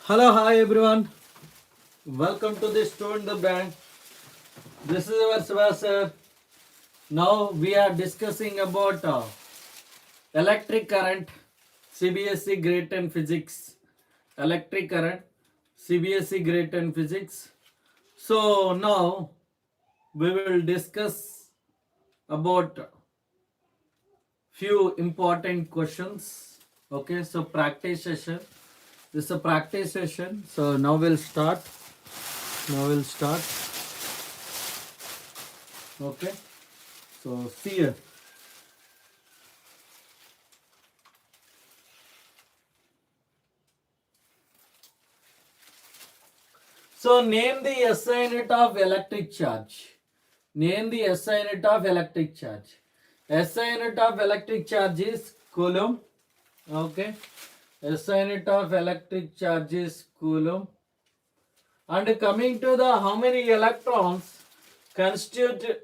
Hello, hi everyone. Welcome to the Student the Brand. This is our Siva sir. Now we are discussing about electric current, CBSE Grade 10 Physics. Electric current, CBSE Grade 10 Physics. So now we will discuss about few important questions. Okay, so practice session. This is a practice session. So now we'll start. Okay. So see here. So name the SI unit of electric charge. Name the SI unit of electric charge. SI unit of electric charge is coulomb. Okay. SI unit of electric charge is coulomb. And coming to the how many electrons constitute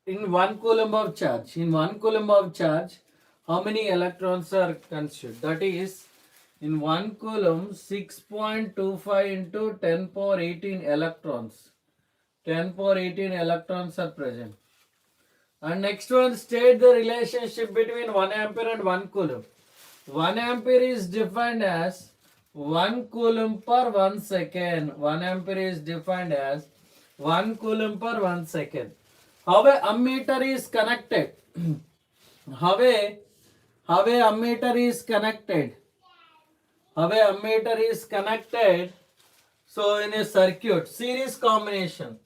in 1 coulomb of charge. In 1 coulomb of charge, how many electrons are constituted? That is, in 1 coulomb, 6.25 into 10 power 18 electrons. 10 power 18 electrons are present. And next one, state the relationship between 1 ampere and 1 coulomb. 1 ampere is defined as 1 coulomb per 1 second. 1 ampere is defined as 1 coulomb per 1 second. How a ammeter is connected? How a ammeter is connected? How a ammeter is connected? So in a circuit, series combination.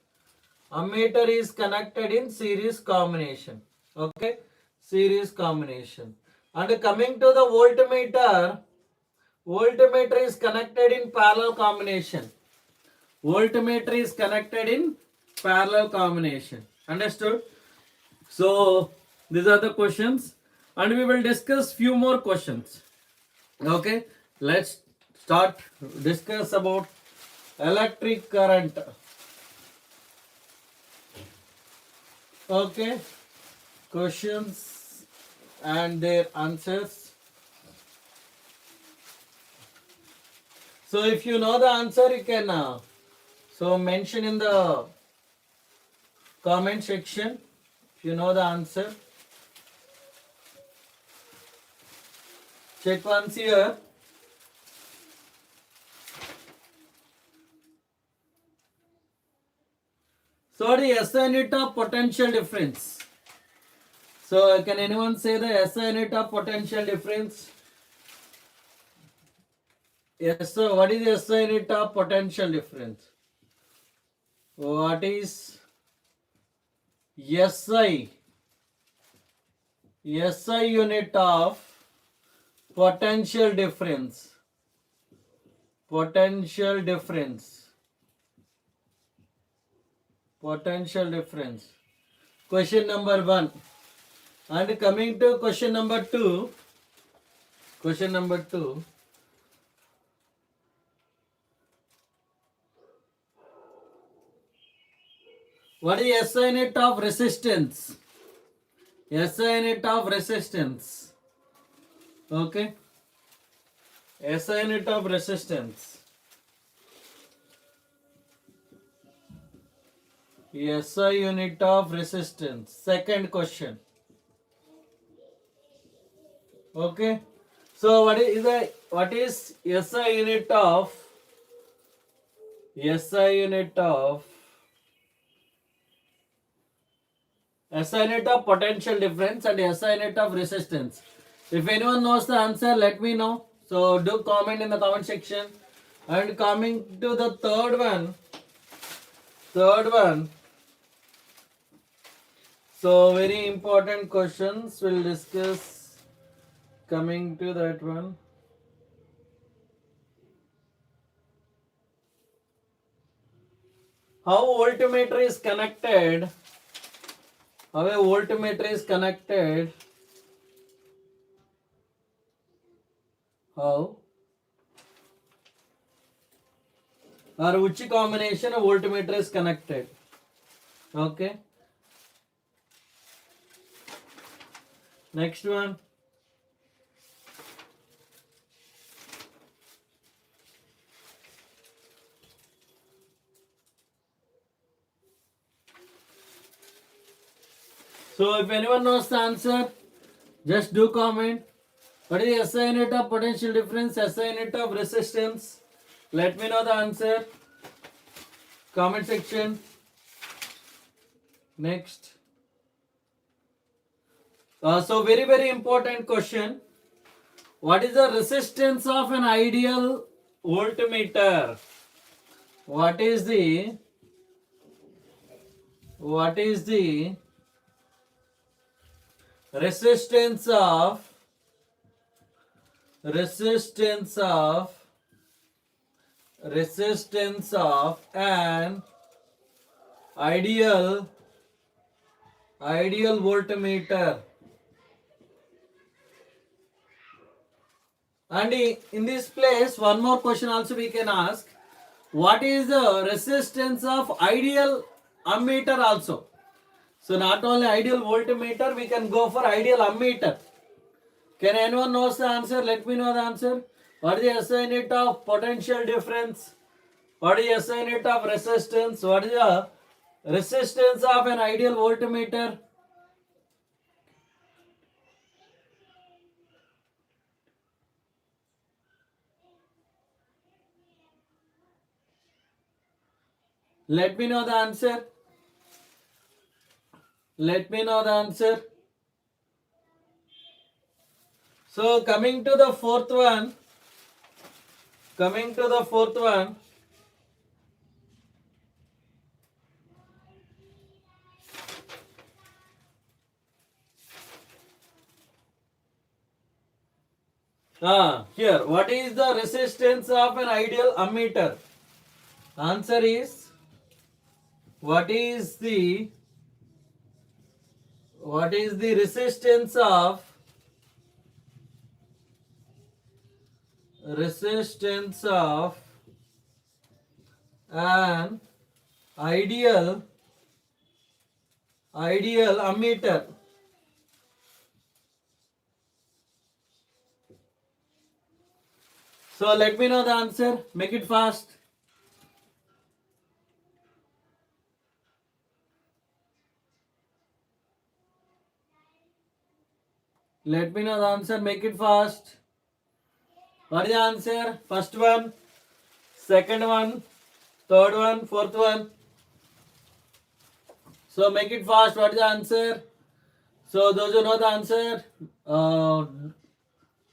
Ammeter is connected in series combination. Okay, series combination. And coming to the voltmeter, voltmeter is connected in parallel combination. Voltmeter is connected in parallel combination. Understood? So these are the questions, and we will discuss few more questions. Okay, let's start discuss about electric current. Okay, questions and their answers. So if you know the answer, you can so mention in the comment section if you know the answer. Check once here. So the SI unit of potential difference. So can anyone say the SI unit of potential difference? Yes, so what is the SI unit of potential difference? What is SI unit of potential difference? Potential difference. Question number 1. And coming to question number 2. What is SI unit of resistance? SI unit of resistance. Okay. SI unit of resistance. SI unit of resistance. Second question. Okay. So what is SI unit of potential difference and SI unit of resistance? If anyone knows the answer, let me know. So do comment in the comment section. And coming to the third one. So very important questions we'll discuss coming to that one. How voltmeter is connected? How a voltmeter is connected? How? Or which combination of voltmeter is connected? Okay. Next one. So if anyone knows the answer, just do comment. What is the SI unit of potential difference, SI unit of resistance? Let me know the answer. Comment section. Next. So very important question. What is the resistance of an ideal voltmeter? What is the resistance of an ideal voltmeter? And in this place, one more question also we can ask. What is the resistance of ideal ammeter also? So not only ideal voltmeter, we can go for ideal ammeter. Can anyone knows the answer? Let me know the answer. What is the SI unit of potential difference? What is the SI unit of resistance? What is the resistance of an ideal voltmeter? Let me know the answer. Let me know the answer. So coming to the fourth one. Here, what is the resistance of an ideal ammeter? Answer is, what is the resistance of an ideal ammeter? So let me know the answer. Make it fast. Let me know the answer. Make it fast. What is the answer? First one, second one, third one, fourth one. So make it fast. What is the answer? So those who know the answer,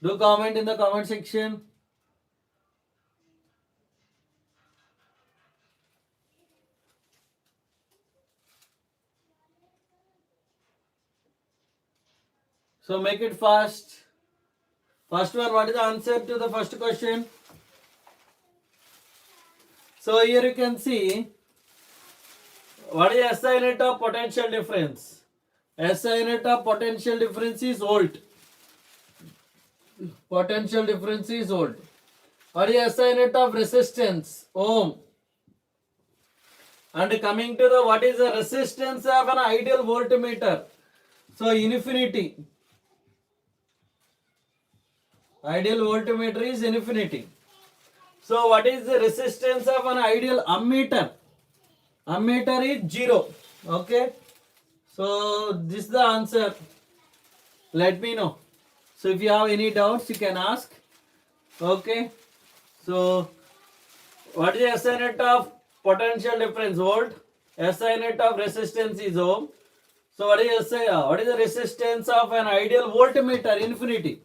do comment in the comment section. So make it fast. First one, what is the answer to the first question? So here you can see, what is SI unit of potential difference? SI unit of potential difference is volt. Potential difference is volt. What is SI unit of resistance? Ohm. And coming to the what is the resistance of an ideal voltmeter? So infinity. Ideal voltmeter is infinity. So what is the resistance of an ideal ammeter? Ammeter is 0. Okay. So this is the answer. Let me know. So if you have any doubts, you can ask. Okay. So what is the SI unit of potential difference? Volt. SI unit of resistance is ohm. So what is the resistance of an ideal voltmeter? Infinity.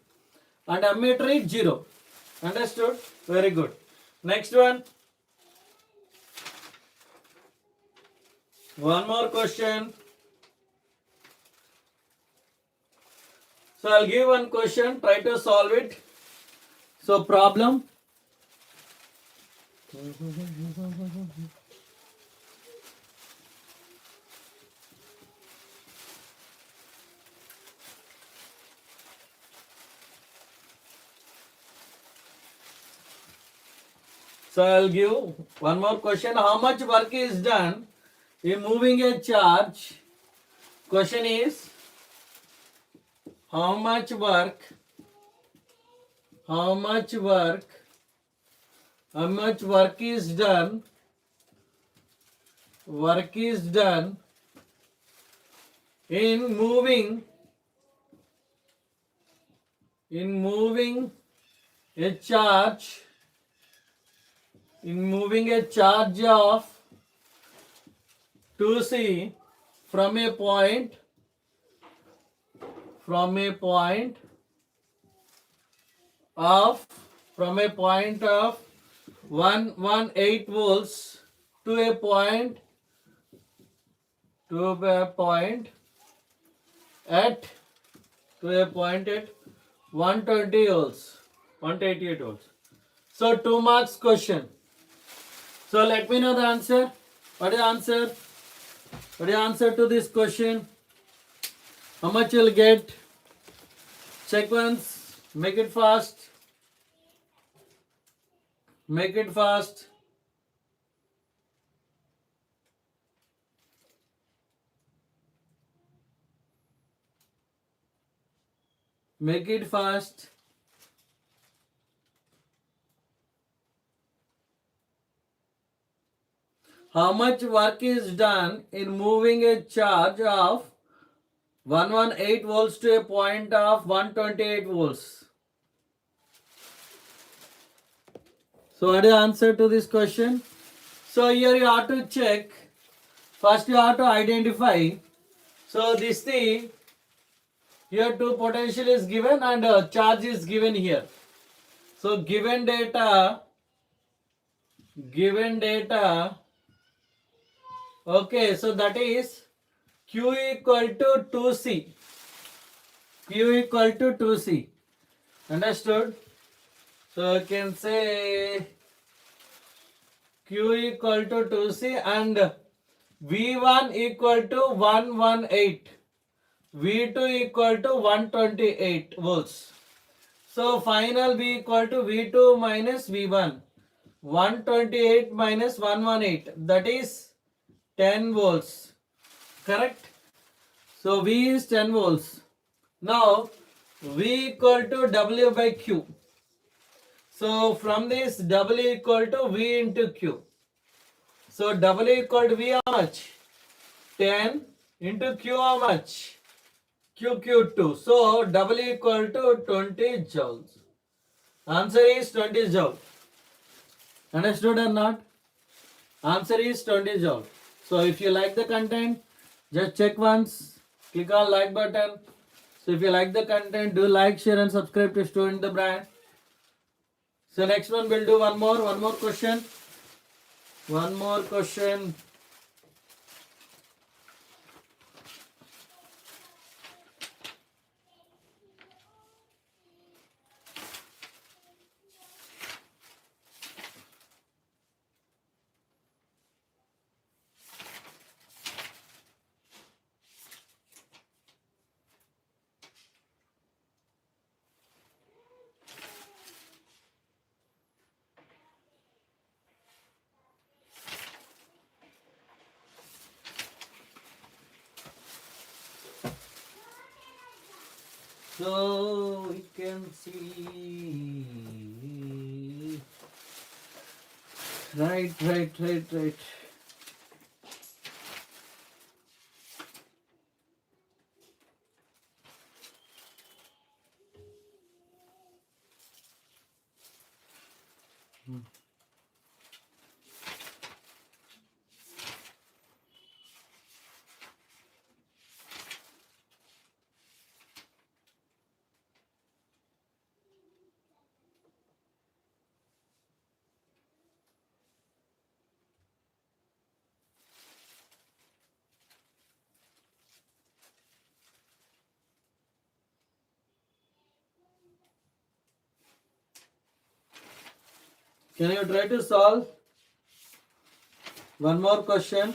And ammeter is 0. Understood? Very good. Next one. One more question. So I'll give one question. Try to solve it. So problem. So I'll give one more question. How much work is done in moving a charge? Question is, how much work is done in moving a charge of 2c from a point of 118 volts to a point at 120 volts, 188 volts. So 2 marks question. So let me know the answer. What is the answer? What is the answer to this question? How much you'll get? Check once. Make it fast. Make it fast. Make it fast. How much work is done in moving a charge of 118 volts to a point of 128 volts? So what is the answer to this question? So here you have to check. First you have to identify. So this thing, here two potential is given and charge is given here. So given data, okay, so that is Q equal to 2C. Q equal to 2C. Understood? So you can say Q equal to 2C and V1 equal to 118. V2 equal to 128 volts. So final V equal to V2 minus V1. 128 minus 118, that is 10 volts. Correct? So V is 10 volts. Now V equal to W by Q. So from this W equal to V into Q. So W equal to V how much? 10 into Q how much? Q2. So W equal to 20 joules. Answer is 20 joule. Understood or not? Answer is 20 joule. So if you like the content, just check once. Click on like button. So if you like the content, do like, share and subscribe to Student the Brand. So next one we'll do one more question. One more question. So we can see. Right. Can you try to solve one more question?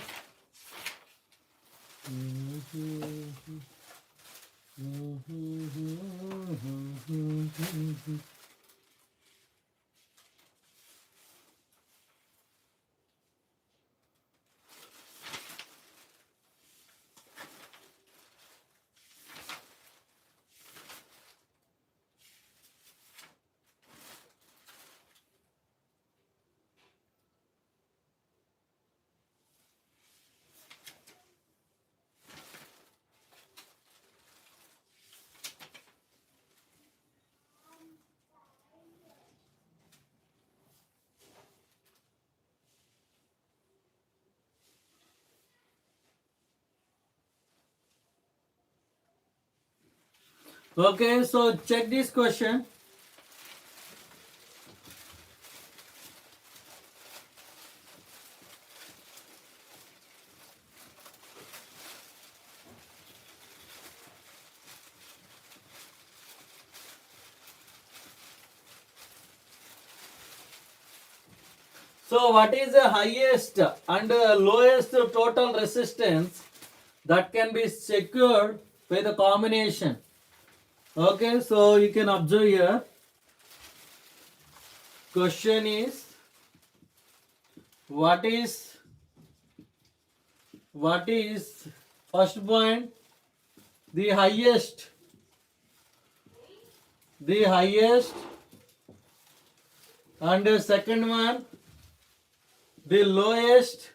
Okay, so check this question. So what is the highest and lowest total resistance that can be secured by the combination? Okay, so you can observe here. Question is what is first point, the highest and the second one the lowest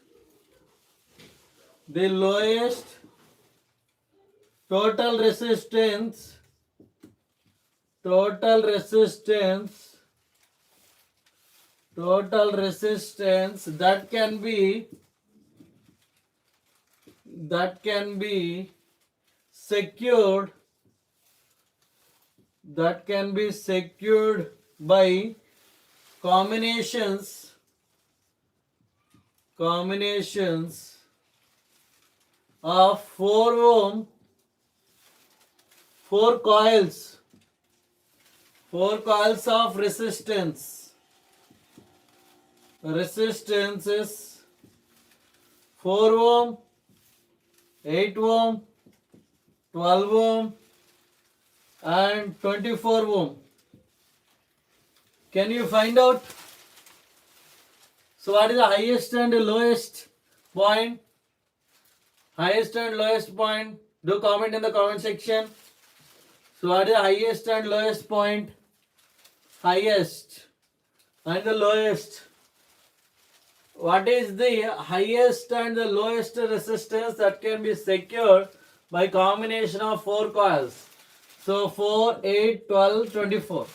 total resistance that can be secured by combinations of 4 ohm 4 coils of resistance is 4 ohm, 8 ohm, 12 ohm and 24 ohm. Can you find out? So what is the highest and lowest point? Highest and lowest point. Do comment in the comment section. So what is the highest and lowest point? Highest and the lowest. What is the highest and the lowest resistance that can be secured by combination of 4 coils? So 4, 8, 12, 24.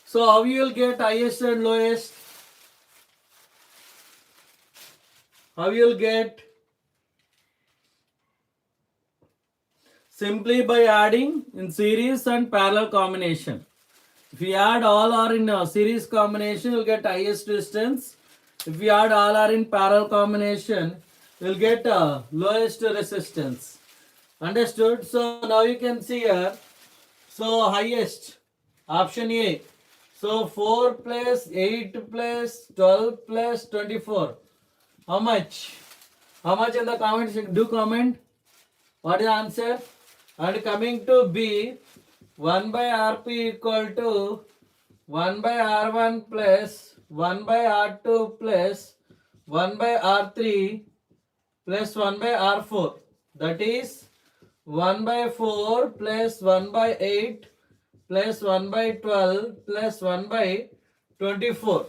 So how you will get highest and lowest? How you will get? Simply by adding in series and parallel combination. If you add all are in a series combination, you will get highest resistance. If you add all are in parallel combination, you will get lowest resistance. Understood? So now you can see here. So highest, option A. So 4 plus 8 plus 12 plus 24. How much? How much in the comment section? Do comment. What is the answer? And coming to B, 1 by Rp equal to 1 by R1 plus 1 by R2 plus 1 by R3 plus 1 by R4. That is 1 by 4 plus 1 by 8 plus 1 by 12 plus 1 by 24.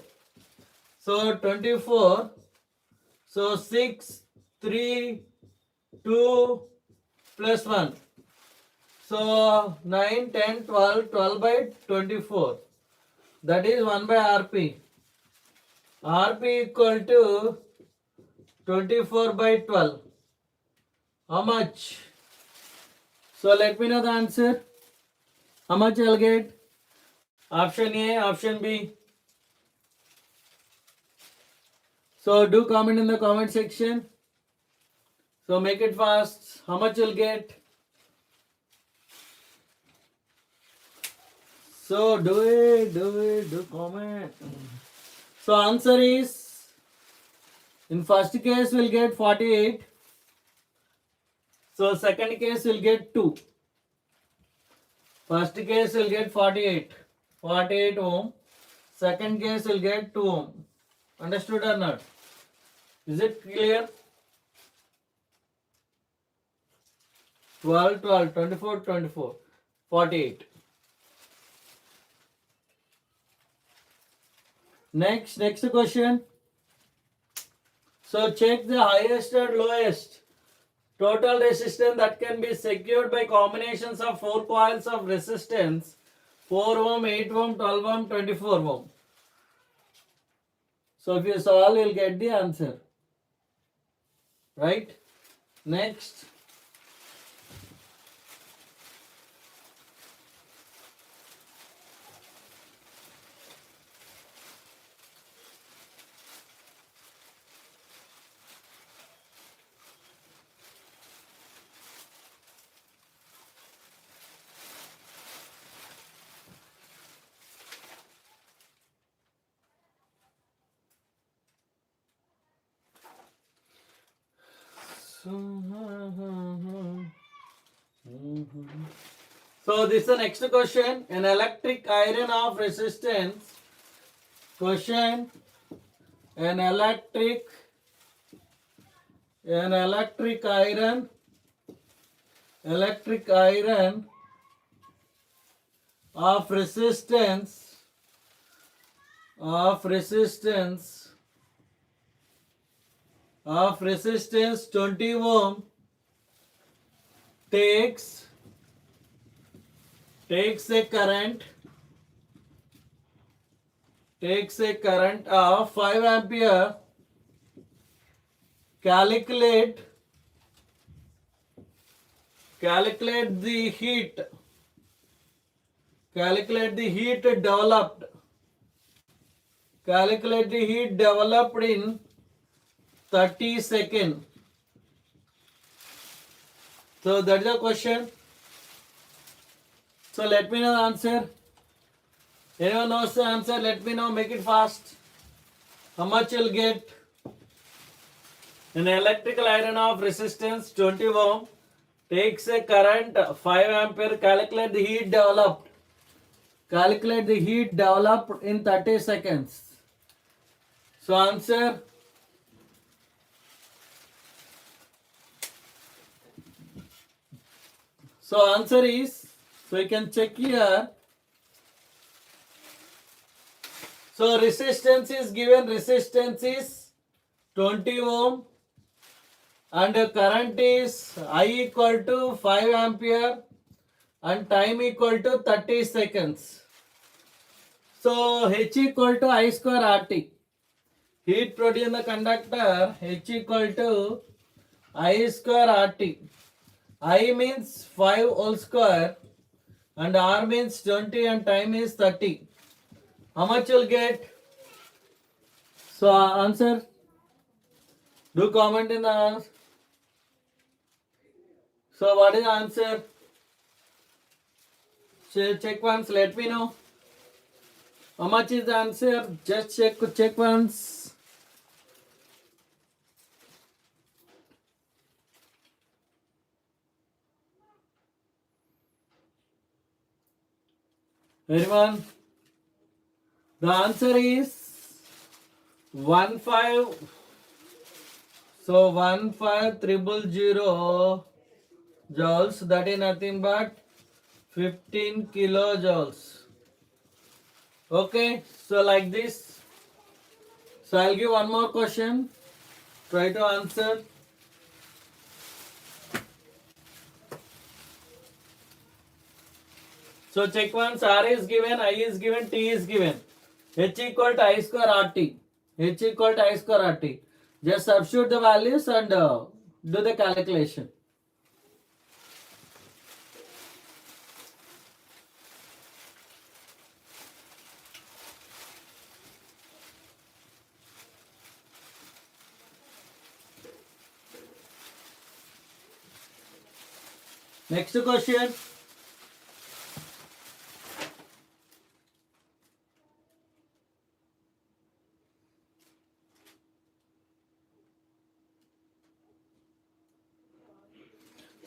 So 24. So 6, 3, 2 plus 1. So 9, 10, 12, 12 by 24. That is 1 by Rp. Rp equal to 24 by 12. How much? So let me know the answer. How much I'll get? Option A, option B. So do comment in the comment section. So make it fast. How much you'll get? So do comment. So answer is, in first case we'll get 48. So second case we'll get 2. First case we'll get 48 ohm. Second case we'll get 2 ohm. Understood or not? Is it clear? 12, 12, 24, 24, 48. Next question. So check the highest and lowest total resistance that can be secured by combinations of 4 coils of resistance, 4 ohm, 8 ohm, 12 ohm, 24 ohm. So if you solve, you'll get the answer. Right? Next. So this is the next question. An electric iron of resistance. Question. An electric iron of resistance 20 ohm takes a current of 5 ampere. Calculate the heat developed in 30 seconds. So that's the question. So let me know the answer. Anyone knows the answer? Let me know. Make it fast. How much you'll get? An electrical iron of resistance 20 ohm takes a current 5 ampere. Calculate the heat developed in 30 seconds. So answer. So answer is, so you can check here. So resistance is given, resistance is 20 ohm and current is I equal to 5 ampere and time equal to 30 seconds. So H equal to I square RT. Heat produced in the conductor H equal to I square RT. I means 5 whole square and R means 20 and time is 30. How much you'll get? So answer. Do comment in the answer. So what is the answer? Check once, let me know. How much is the answer? Just check once. Everyone? The answer is 15. So 15000 joules. That is nothing but 15 kilojoules. Okay, so like this. So I'll give one more question. Try to answer. So check once. R is given, I is given, T is given. H equal to I square RT. H equal to I square RT. Just substitute the values and do the calculation. Next question.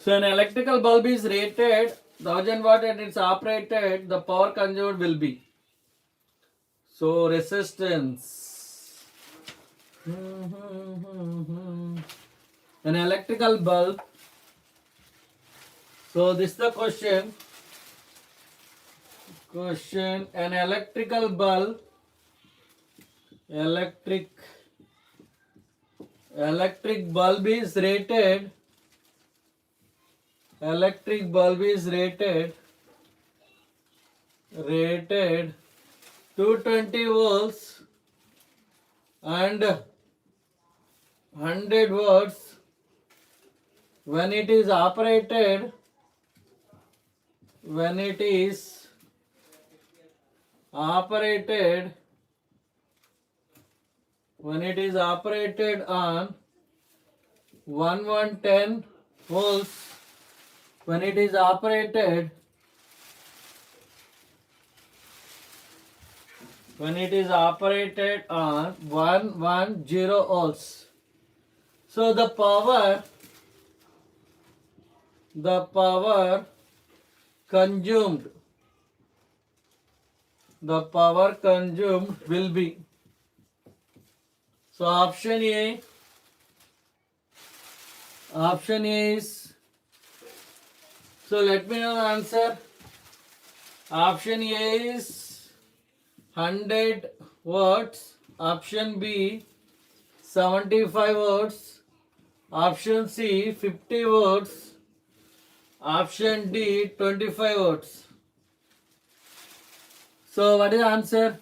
So an electrical bulb is rated 1000 watt and it's operated, the power consumed will be. So resistance. An electrical bulb. So this is the question. An electrical bulb. Electric bulb is rated. Electric bulb is rated 220 volts and 100 watts when it is operated on 1110 volts, when it is operated on 110 volts. So the power the power consumed, the power consumed will be. So option A is, so let me know the answer. Option A is 100 watts. Option B 75 watts. Option C 50 watts. Option D 25 watts. So what is the answer?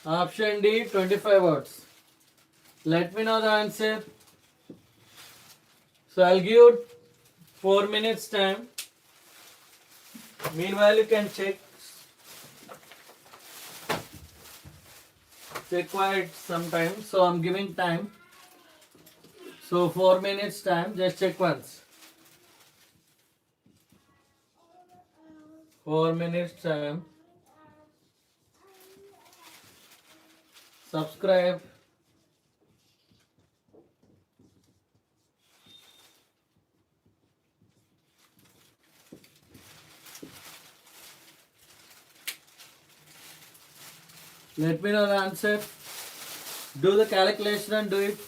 Option D 25 watts. Let me know the answer. So I'll give you 4 minutes time. Meanwhile you can check quiet some time. So I'm giving time. So 4 minutes time. Just check once. 4 minutes time. Subscribe. Let me know the answer. Do the calculation and do it.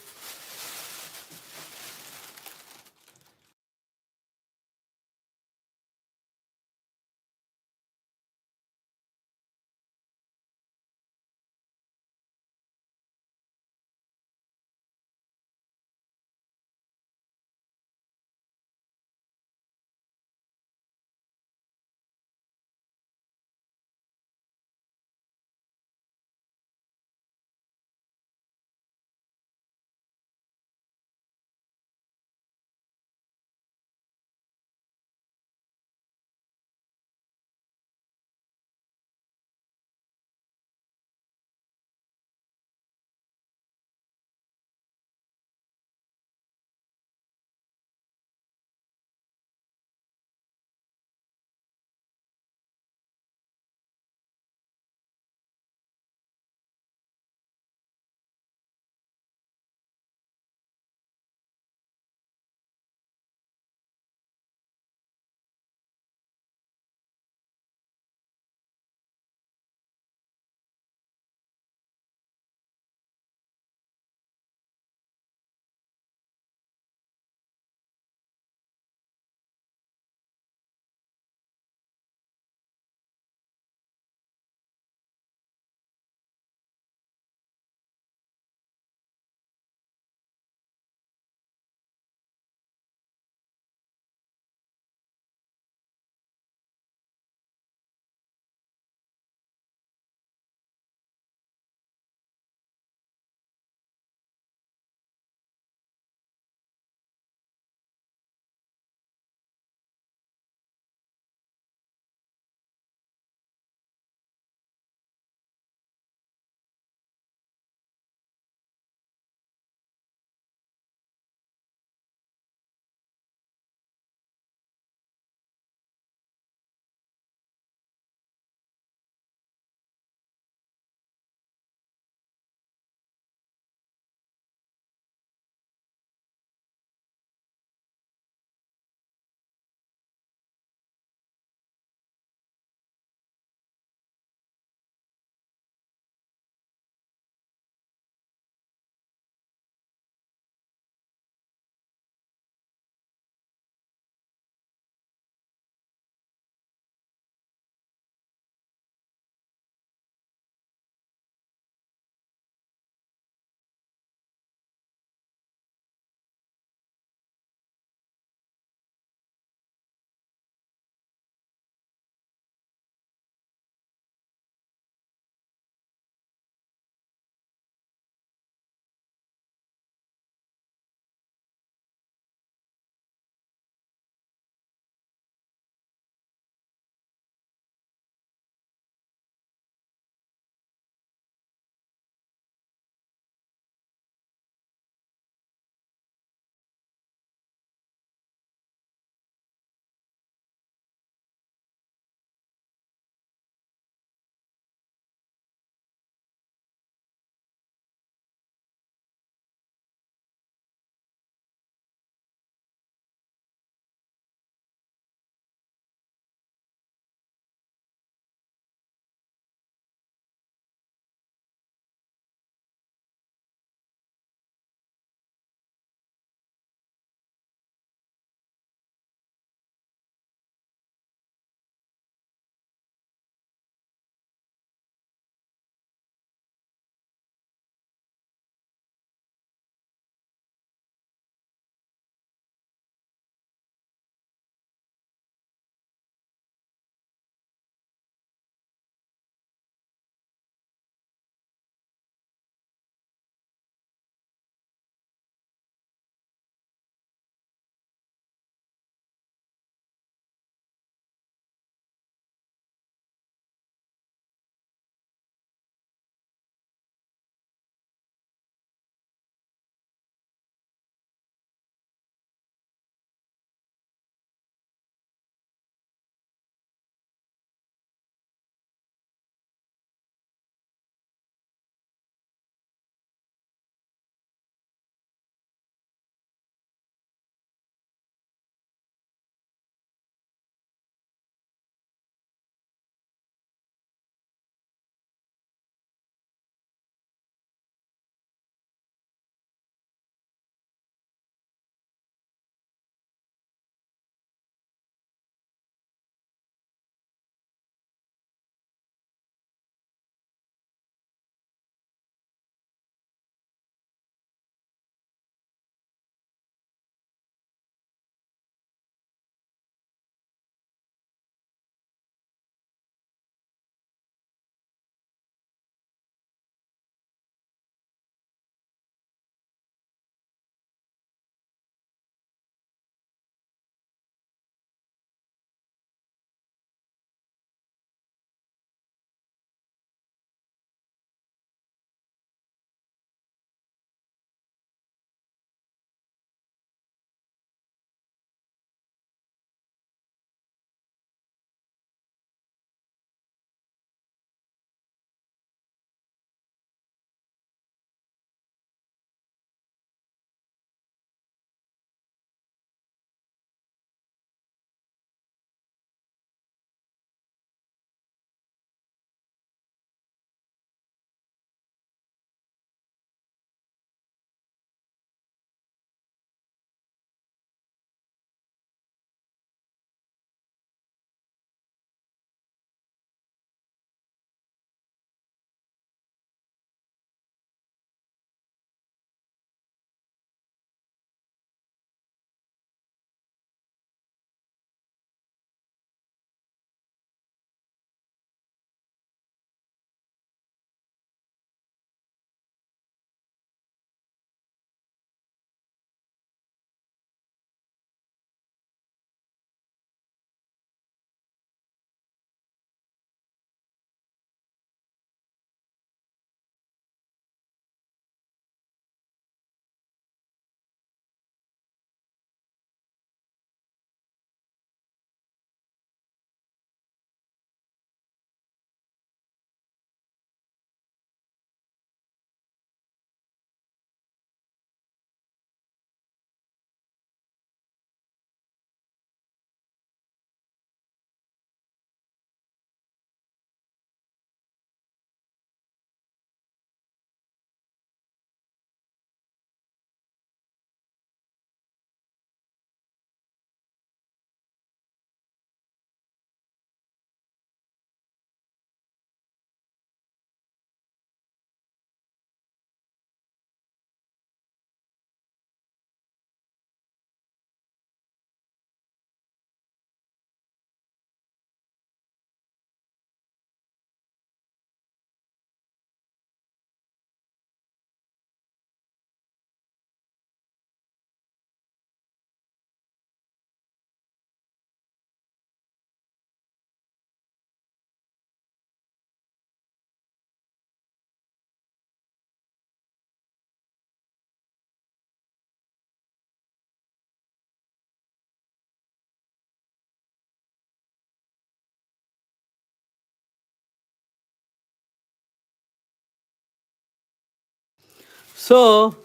So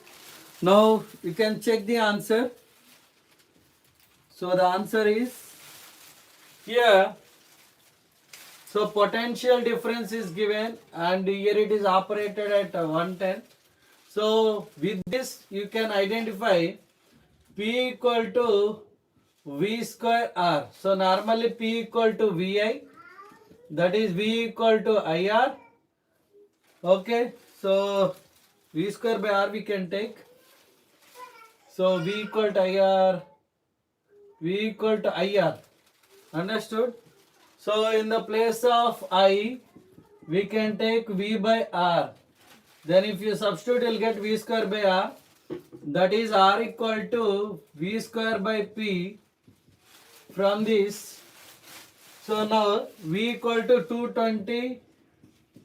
now you can check the answer. So the answer is here. So potential difference is given and here it is operated at 110. So with this you can identify P equal to V square R. So normally P equal to VI, that is V equal to IR. Okay, so V square by R we can take. So V equal to IR, V equal to IR. Understood? So in the place of I, we can take V by R. Then if you substitute, you'll get V square by R. That is R equal to V square by P from this. So now V equal to 220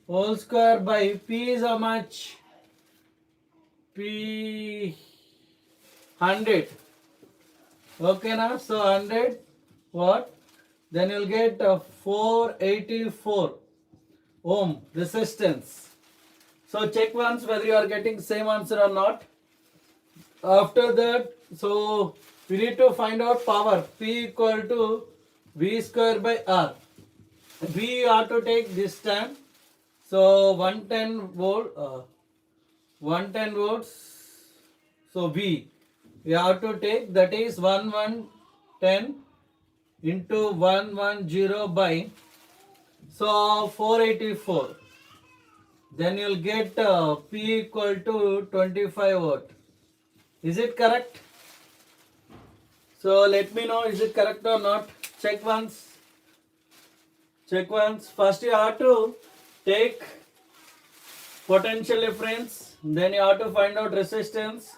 whole square by P is how much? P 100. Okay now, so 100 what? Then you'll get 484 ohm resistance. So check once whether you are getting same answer or not. After that, so we need to find out power. P equal to V square by R. V are to take this time. So 110 volt, 110 volts. So V we have to take, that is 1110 into 110 by, so 484. Then you'll get P equal to 25 watt. Is it correct? So let me know, is it correct or not? Check once. Check once. First you have to take potential difference. Then you have to find out resistance.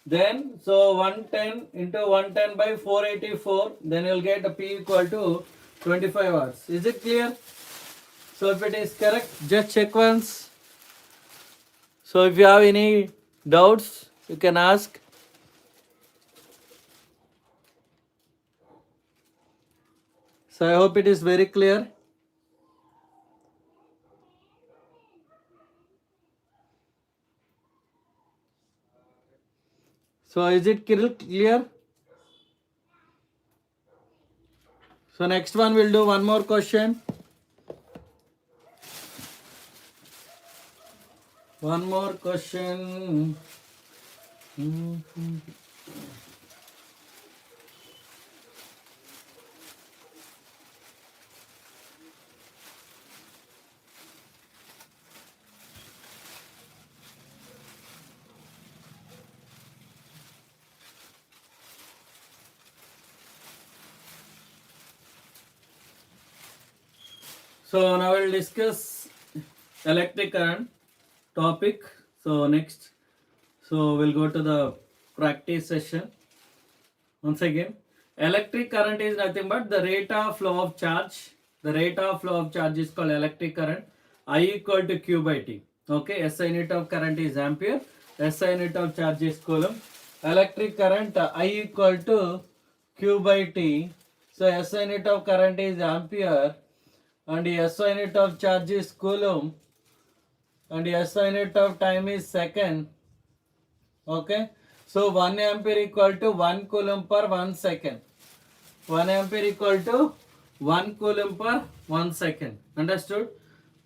Then so 110 into 110 by 484. Then you'll get a P equal to 25 watts. Is it clear? So if it is correct, just check once. So if you have any doubts, you can ask. So I hope it is very clear. So is it clear? So next one we'll do one more question. One more question. So now we'll discuss electric current topic. So next, so we'll go to the practice session. Once again, electric current is nothing but the rate of flow of charge. The rate of flow of charge is called electric current. I equal to Q by T. Okay, SI unit of current is ampere. SI unit of charge is coulomb. Electric current I equal to Q by T. So SI unit of current is ampere and the SI unit of charge is coulomb and the SI unit of time is second. Okay, so 1 ampere equal to 1 coulomb per 1 second. 1 ampere equal to 1 coulomb per 1 second. Understood?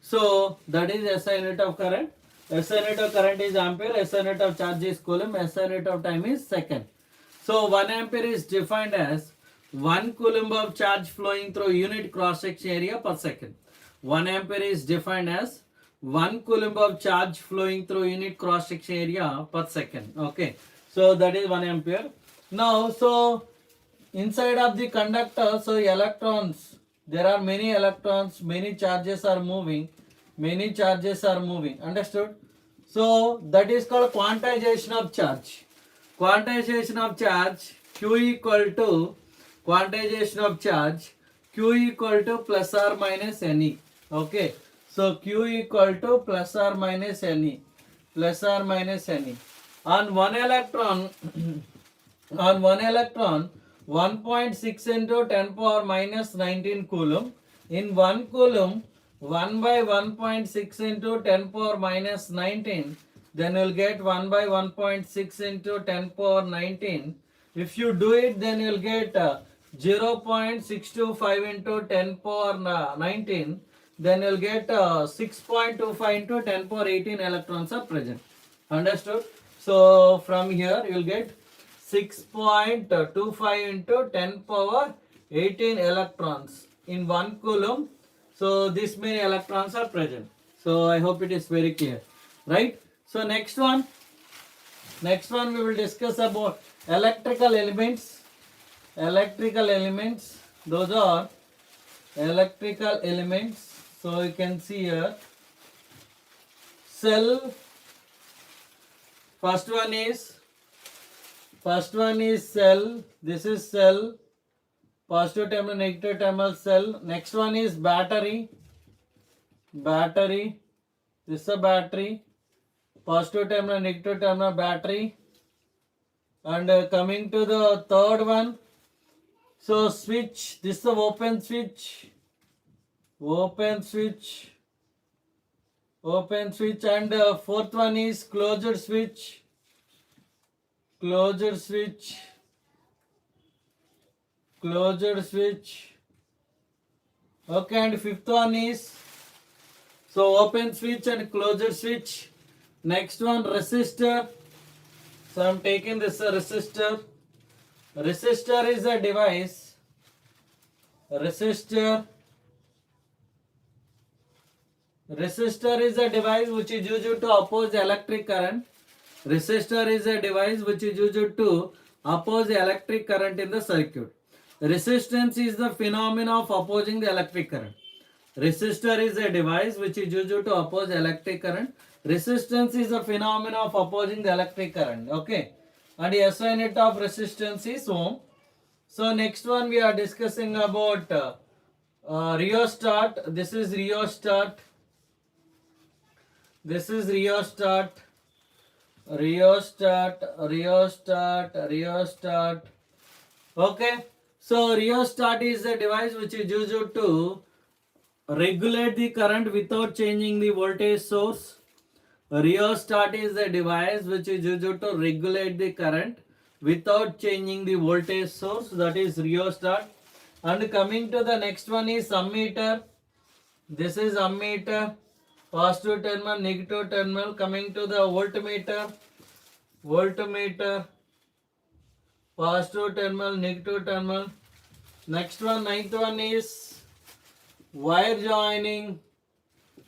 So that is SI unit of current. SI unit of current is ampere, SI unit of charge is coulomb, SI unit of time is second. So 1 ampere is defined as 1 coulomb of charge flowing through unit cross section area per second. 1 ampere is defined as 1 coulomb of charge flowing through unit cross section area per second. Okay, so that is 1 ampere. Now, so inside of the conductor, so electrons, there are many electrons, many charges are moving, many charges are moving. Understood? So that is called quantization of charge. Quantization of charge, Q equal to quantization of charge, Q equal to plus or minus Ne. Okay, so Q equal to plus or minus Ne, plus or minus Ne. On one electron, on one electron, 1.6 into 10 power minus 19 coulomb. In 1 coulomb, 1 by 1.6 into 10 power minus 19, then you'll get 1 by 1.6 into 10 power 19. If you do it, then you'll get 0.625 into 10 power 19. Then you'll get 6.25 into 10 power 18 electrons are present. Understood? So from here you'll get 6.25 into 10 power 18 electrons in 1 coulomb. So this many electrons are present. So I hope it is very clear, right? So next one we will discuss about electrical elements. Those are electrical elements. So you can see here cell. First one is cell. This is cell. Positive terminal, negative terminal, cell. Next one is battery. This is a battery. Positive terminal, negative terminal, battery. And coming to the third one, so switch. This is the open switch. And fourth one is closed switch. Okay, and fifth one is so open switch and closed switch. Next one, resistor. So I'm taking this resistor. Resistor is a device. Resistor is a device which is used to oppose electric current. Resistor is a device which is used to oppose electric current in the circuit. Resistance is the phenomenon of opposing the electric current. Resistor is a device which is used to oppose electric current. Resistance is a phenomenon of opposing the electric current. Okay. And the SI unit of resistance is ohm. So next one we are discussing about rheostat. This is rheostat. Okay. So rheostat is a device which is used to regulate the current without changing the voltage source. Rheostat is a device which is used to regulate the current without changing the voltage source. That is rheostat. And coming to the next one is ammeter. This is ammeter. Positive terminal, negative terminal. Coming to the voltmeter. Positive terminal, negative terminal. Next one, ninth one is wire joining.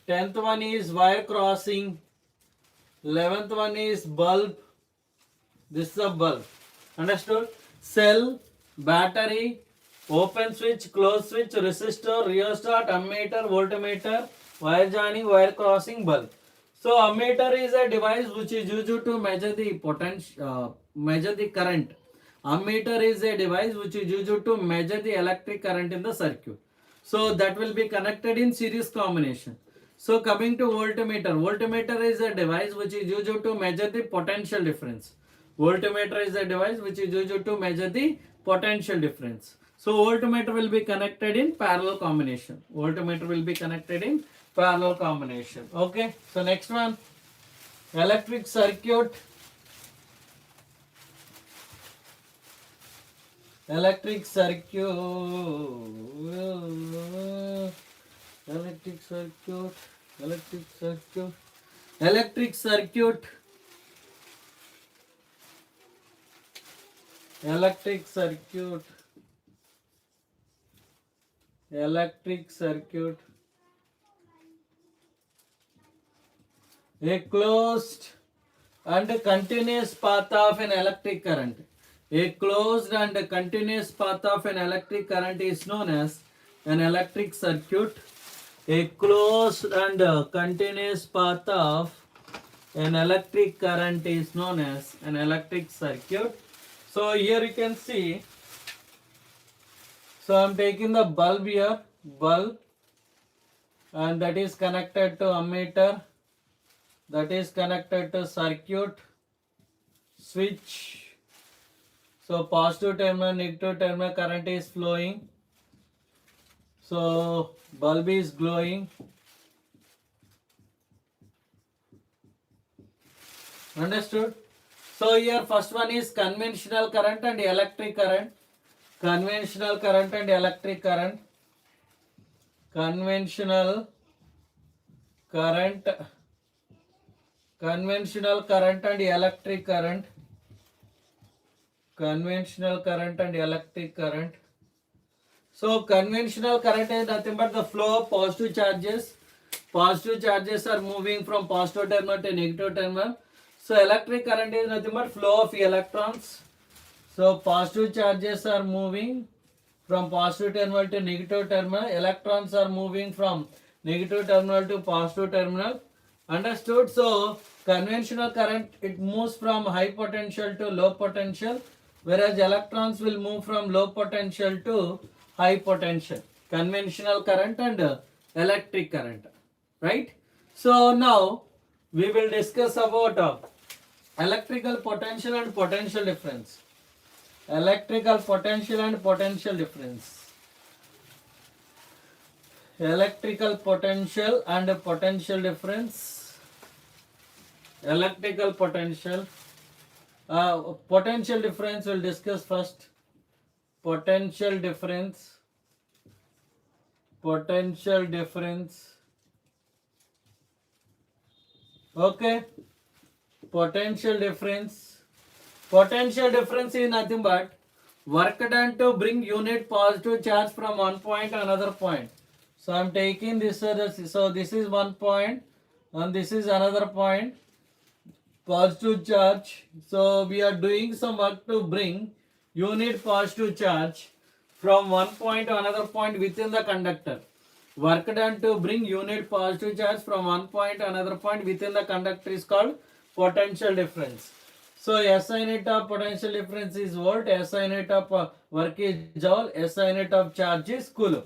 10th one is wire crossing. 11th one is bulb. This is a bulb. Understood? Cell, battery, open switch, closed switch, resistor, rheostat, ammeter, voltmeter, wire joining, wire crossing, bulb. So ammeter is a device which is used to measure the current. Ammeter is a device which is used to measure the electric current in the circuit. So that will be connected in series combination. So coming to voltmeter. Voltmeter is a device which is used to measure the potential difference. Voltmeter is a device which is used to measure the potential difference. So voltmeter will be connected in parallel combination. Okay. So next one, electric circuit. Electric circuit. A closed and continuous path of an electric current. A closed and continuous path of an electric current is known as an electric circuit. A closed and continuous path of an electric current is known as an electric circuit. So here you can see. So I am taking the bulb here, and that is connected to ammeter, that is connected to circuit, switch. So positive terminal, negative terminal current is flowing. So bulb is glowing. Understood? So here first one is conventional current and electric current. Conventional current and electric current. Conventional current. Conventional current and electric current. Conventional current and electric current. So conventional current is nothing but the flow of positive charges. Positive charges are moving from positive terminal to negative terminal. So electric current is nothing but flow of electrons. So positive charges are moving from positive terminal to negative terminal. Electrons are moving from negative terminal to positive terminal. Understood? So conventional current, it moves from high potential to low potential, whereas electrons will move from low potential to high potential. Conventional current and electric current, right? So now we will discuss about electrical potential and potential difference. Electrical potential and potential difference. Electrical potential and potential difference. Electrical potential. Potential difference we'll discuss first. Potential difference. Potential difference. Okay. Potential difference. Potential difference is nothing but work done to bring unit positive charge from one point to another point. So I am taking this, so this is one point and this is another point, positive charge. So we are doing some work to bring unit positive charge from one point to another point within the conductor. Work done to bring unit positive charge from one point to another point within the conductor is called potential difference. So SI unit of potential difference is volt, SI unit of work is joule, SI unit of charge is coulomb.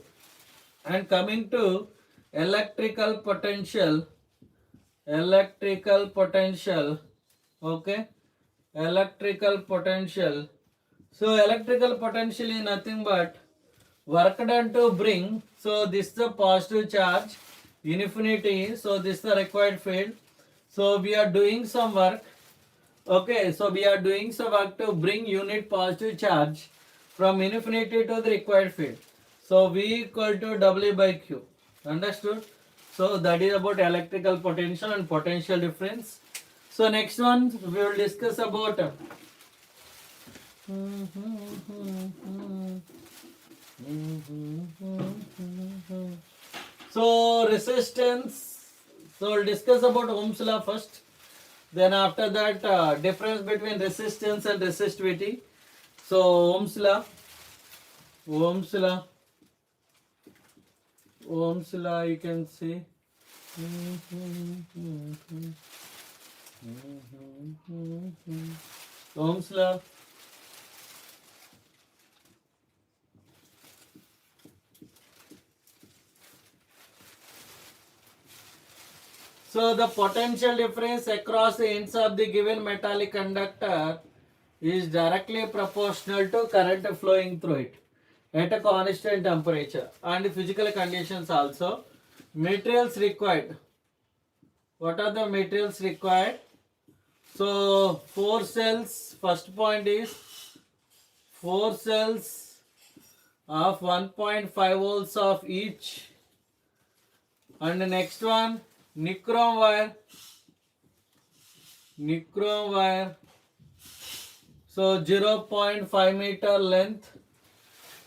And coming to electrical potential, okay, electrical potential. So electrical potential is nothing but work done to bring, so this is the positive charge, infinity, so this is the required field. So we are doing some work, okay, so we are doing some work to bring unit positive charge from infinity to the required field. So V equal to W by Q. Understood? So that is about electrical potential and potential difference. So next one we will discuss about so resistance. So we'll discuss about Ohm's law first. Then after that difference between resistance and resistivity. So Ohm's law, you can see. Ohm's law. So the potential difference across the ends of the given metallic conductor is directly proportional to current flowing through it at a constant temperature and physical conditions also. Materials required. What are the materials required? So 4 cells, first point is 4 cells of 1.5 volts of each, and the next one nichrome wire, so 0.5 meter length.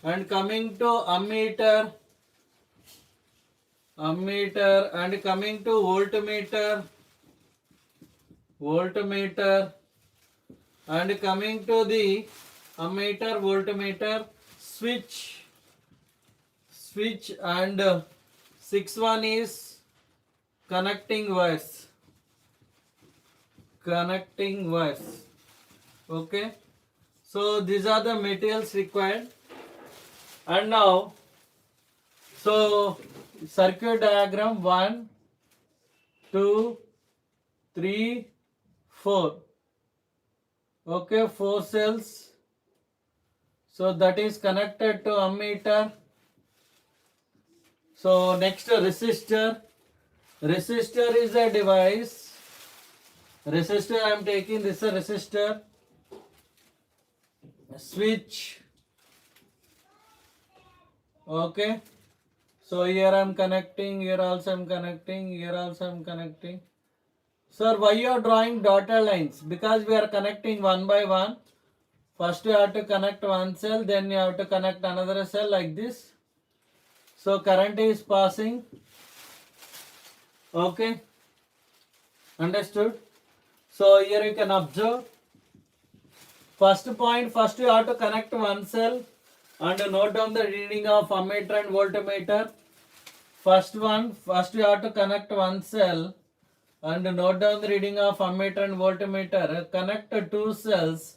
And coming to ammeter and coming to voltmeter and coming to the ammeter voltmeter switch, and sixth one is connecting wires. Okay, so these are the materials required. And now, so circuit diagram 1, 2, 3, 4. Okay, 4 cells. So that is connected to ammeter. So next resistor. Resistor is a device Resistor I am taking, this is a resistor. Switch. Okay. So here I am connecting, here also I am connecting, here also I am connecting. Sir, why you are drawing dotted lines? Because we are connecting one by one. First you have to connect one cell, then you have to connect another cell like this. So current is passing. Okay. Understood? So here you can observe. First point, first you have to connect one cell and note down the reading of ammeter and voltmeter. First you have to connect one cell and note down the reading of ammeter and voltmeter. Connect two cells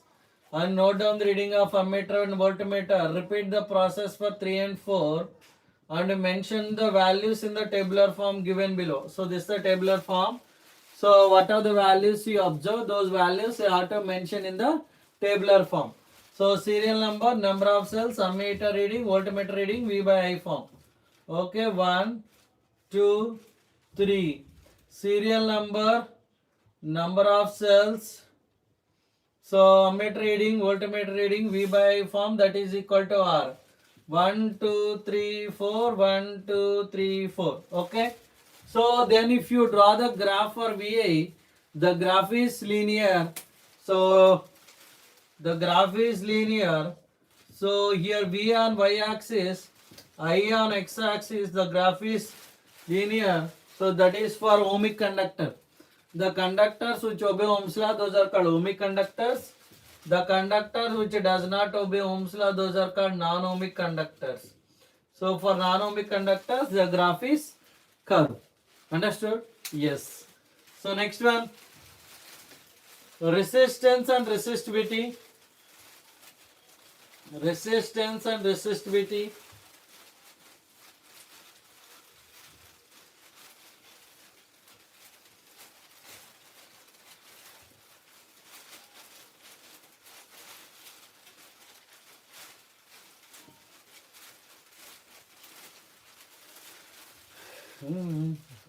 and note down the reading of ammeter and voltmeter. Repeat the process for 3 and 4 and mention the values in the tabular form given below. So this is the tabular form. So what are the values you observe? Those values you have to mention in the tabular form. So serial number, number of cells, ammeter reading, voltmeter reading, V by I form. Okay, 1, 2, 3. Serial number, number of cells. So ammeter reading, voltmeter reading, V by I form, that is equal to R. 1, 2, 3, 4, 1, 2, 3, 4. Okay. So then if you draw the graph for VI, the graph is linear. So the graph is linear. So here V on y axis, I on x axis, the graph is linear. So that is for ohmic conductor. The conductors which obey Ohm's law, those are called ohmic conductors. The conductors which does not obey Ohm's law, those are called non-ohmic conductors. So for non-ohmic conductors, the graph is curved. Understood? Yes. So next one, resistance and resistivity. Resistance and resistivity.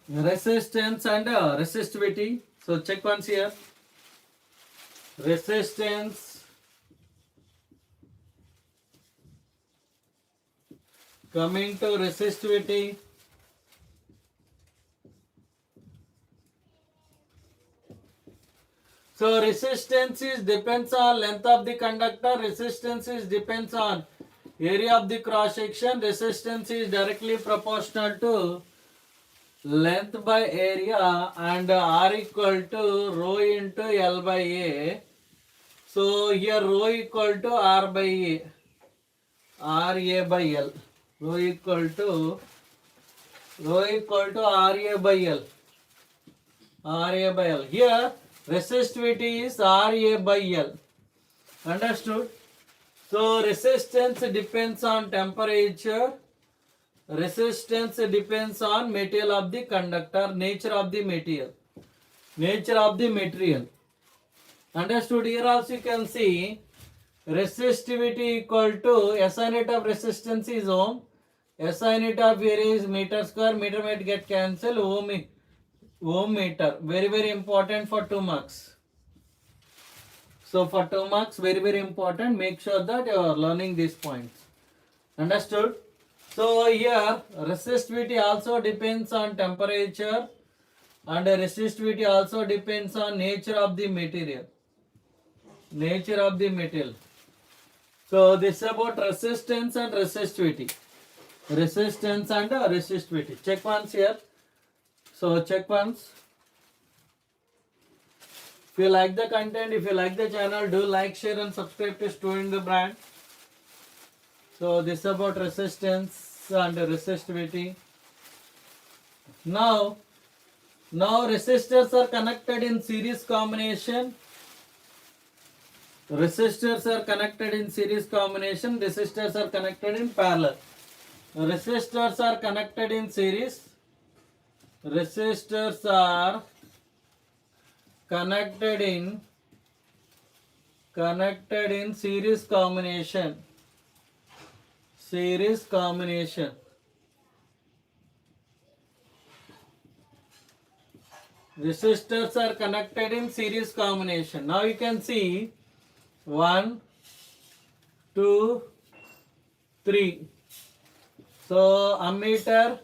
Resistance and resistivity. So check once here. Resistance coming to resistivity. So resistance is depends on length of the conductor. Resistance is depends on area of the cross section. Resistance is directly proportional to length by area and R equal to rho into L by A. So here rho equal to R by A, R A by L. Rho equal to R A by L, R A by L. Here resistivity is R A by L. Understood? So resistance depends on temperature. Resistance depends on material of the conductor, nature of the material. Nature of the material. Understood? Here also you can see resistivity equal to SI unit of resistance is ohm. SI unit of area is meter square. Meter might get cancelled. Ohm meter. Very, very important for 2 marks. So for 2 marks, very, very important. Make sure that you are learning these points. Understood? So here resistivity also depends on temperature and resistivity also depends on nature of the material. Nature of the material. So this is about resistance and resistivity. Resistance and resistivity. Check once here. So check once. If you like the content, if you like the channel, do like, share and subscribe to Student the Brand. So this is about resistance and resistivity. Now resistors are connected in series combination. Resistors are connected in series combination. Resistors are connected in parallel. Resistors are connected in series. Resistors are connected in series combination. Series combination. Resistors are connected in series combination. Now you can see 1, 2, 3. So ammeter,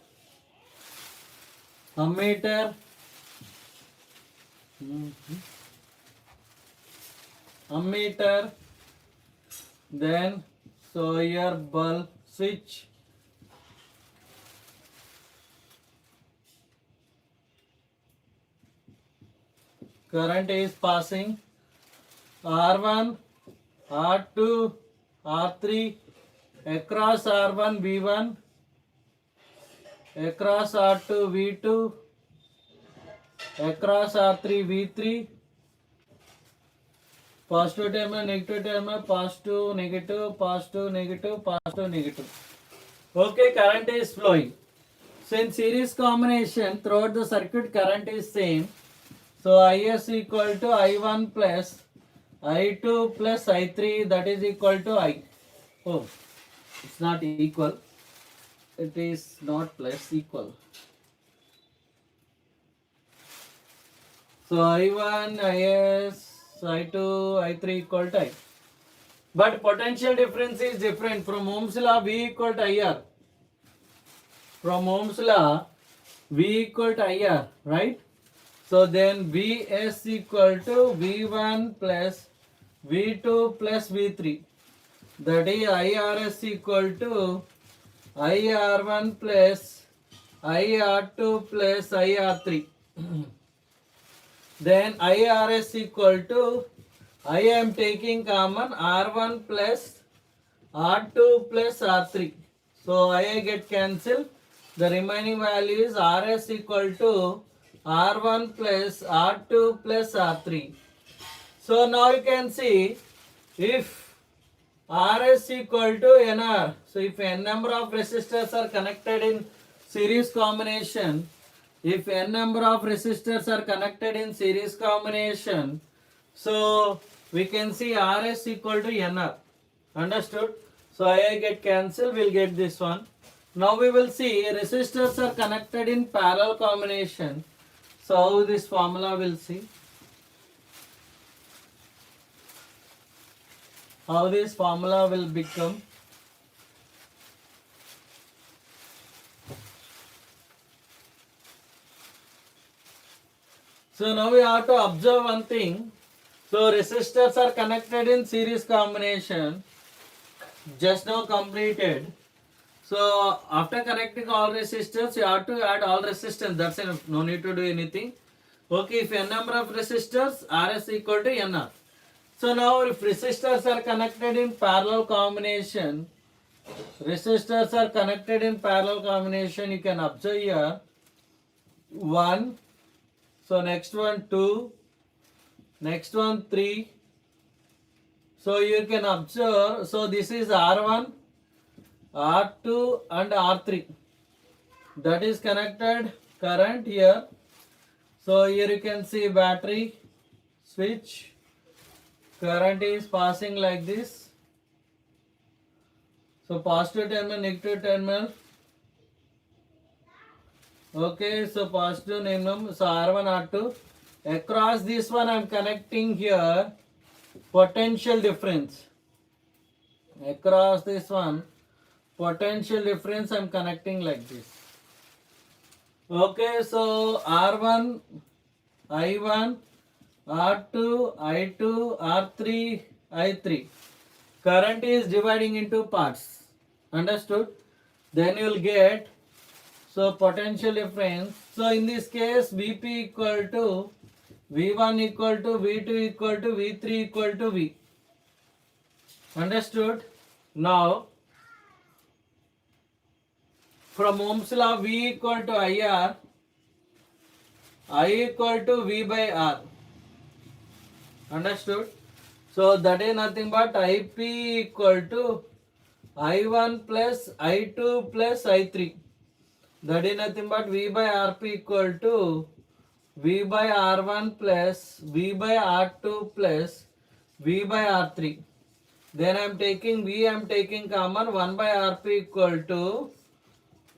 ammeter, ammeter, then so here bulb switch, current is passing R1, R2, R3 across R1 V1, across R2 V2, across R3 V3, positive terminal, negative terminal, positive, negative, positive, negative, positive, negative. Okay, current is flowing. So in series combination, throughout the circuit current is same. So Is equal to I1 plus I2 plus I3, that is equal to I. Oh, it's not equal. It is not plus, equal. So I1, Is, I2, I3 equal to I. But potential difference is different. From Ohm's law, V equal to IR. From Ohm's law, V equal to IR, right? So then Vs equal to V1 plus V2 plus V3. That is IRs equal to IR1 plus IR2 plus IR3. Then IRs equal to, I am taking common R1 plus R2 plus R3. So I get cancelled. The remaining value is Rs equal to R1 plus R2 plus R3. So now you can see, if Rs equal to Nr, so if n number of resistors are connected in series combination, if n number of resistors are connected in series combination, so we can see Rs equal to Nr. Understood? So I get cancelled, we'll get this one. Now we will see resistors are connected in parallel combination. So how this formula will see? How this formula will become? So now we have to observe one thing. So resistors are connected in series combination. Just now completed. So after connecting all resistors, you have to add all resistance. That's enough. No need to do anything. Okay, if n number of resistors, Rs equal to Nr. So now if resistors are connected in parallel combination, resistors are connected in parallel combination, you can observe here 1, so next one 2, next one 3. So you can observe, so this is R1, R2 and R3. That is connected current here. So here you can see battery switch. Current is passing like this. So positive terminal, negative terminal. Okay, so positive terminal, so R1, R2. Across this one I am connecting here potential difference. Across this one, potential difference I am connecting like this. Okay, so R1, I1, R2, I2, R3, I3. Current is dividing into parts. Understood? Then you will get, so potential difference. So in this case, Vp equal to V1 equal to V2 equal to V3 equal to V. Understood? Now, from Ohm's law, V equal to IR, I equal to V by R. Understood? So that is nothing but Ip equal to I1 plus I2 plus I3. That is nothing but V by Rp equal to V by R1 plus V by R2 plus V by R3. Then I am taking V, I am taking common 1 by Rp equal to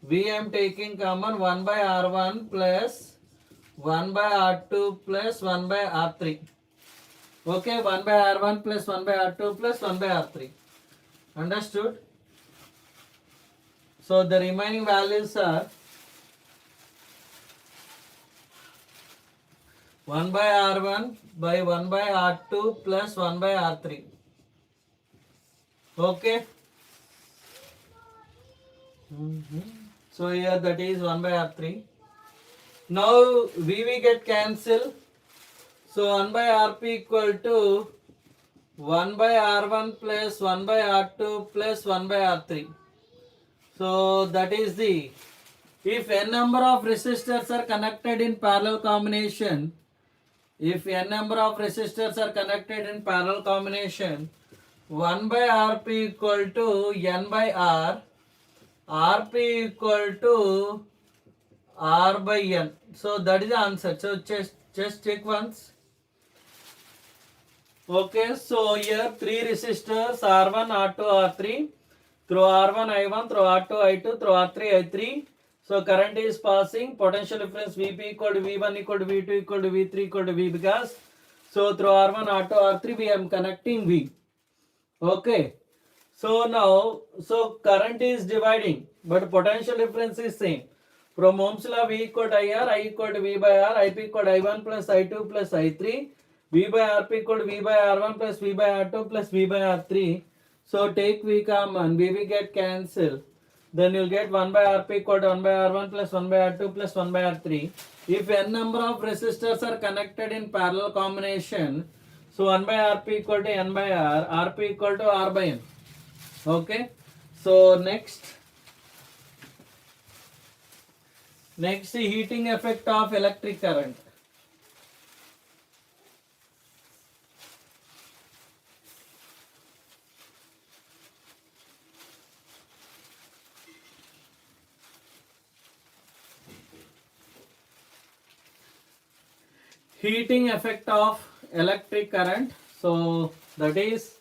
V, I am taking common 1 by R1 plus 1 by R2 plus 1 by R3. Okay, 1 by R1 plus 1 by R2 plus 1 by R3. Understood? So the remaining values are 1 by R1 by 1 by R2 plus 1 by R3. Okay. So here that is 1 by R3. Now VV get cancelled. So 1 by Rp equal to 1 by R1 plus 1 by R2 plus 1 by R3. So that is the, if n number of resistors are connected in parallel combination, if n number of resistors are connected in parallel combination, 1 by Rp equal to n by R, Rp equal to R by n. So that is the answer. So just check once. Okay, so here three resistors R1, R2, R3. Through R1, I1, through R2, I2, through R3, I3. So current is passing. Potential difference Vp equal to V1 equal to V2 equal to V3 equal to V, because so through R1, R2, R3 we am connecting V. Okay. So now, so current is dividing, but potential difference is same. From Ohm's law, V equal to IR, I equal to V by R, IP equal to I1 plus I2 plus I3, V by RP equal to V by R1 plus V by R2 plus V by R3. So take V common, V will get cancelled. Then you'll get 1 by Rp equal to 1 by R1 plus 1 by R2 plus 1 by R3. If n number of resistors are connected in parallel combination, so 1 by Rp equal to n by R, Rp equal to R by n. Okay. So next the heating effect of electric current. Heating effect of electric current. So that is,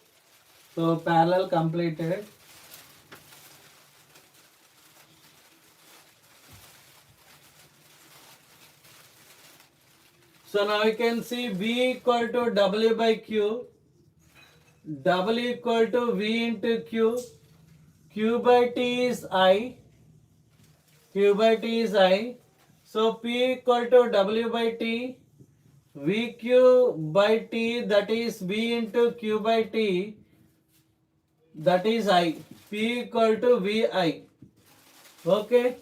so parallel completed. So now you can see V equal to W by Q, W equal to V into Q, Q by T is I, Q by T is I. So P equal to W by T, VQ by T, that is V into Q by T, that is I. P equal to VI. Okay.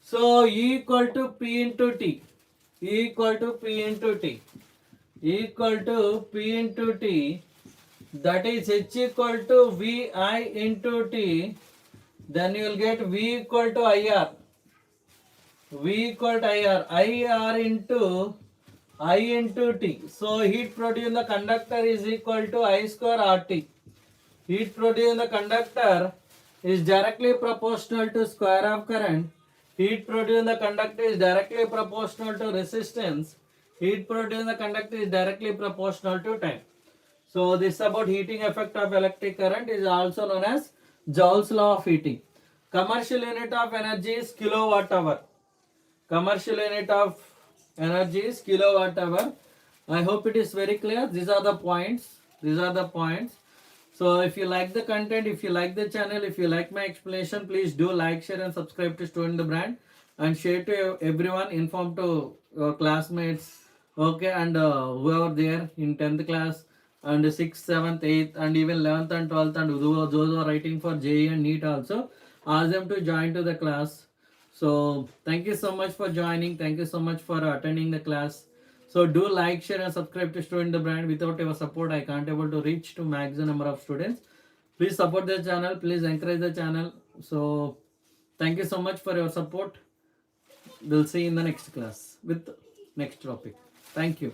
So E equal to P into T. E equal to P into T. E equal to P into T, that is H equal to VI into T. Then you will get V equal to IR. V equal to IR. IR into I into T. So heat produced in the conductor is equal to I square RT. Heat produced in the conductor is directly proportional to square of current. Heat produced in the conductor is directly proportional to resistance. Heat produced in the conductor is directly proportional to time. So this is about heating effect of electric current, is also known as Joule's law of heating. Commercial unit of energy is kilowatt hour. Commercial unit of energy is kilowatt hour. I hope it is very clear. These are the points. These are the points. So if you like the content, if you like the channel, if you like my explanation, please do like, share and subscribe to Student the Brand, and share to everyone, inform to your classmates, okay, and whoever there in 10th class and 6th, 7th, 8th and even 11th and 12th, and those who are writing for JEE and NEET also, ask them to join to the class. So thank you so much for joining. Thank you so much for attending the class. So do like, share and subscribe to Student the Brand. Without your support, I can't able to reach to maximum number of students. Please support the channel. Please encourage the channel. So thank you so much for your support. We'll see you in the next class with next topic. Thank you.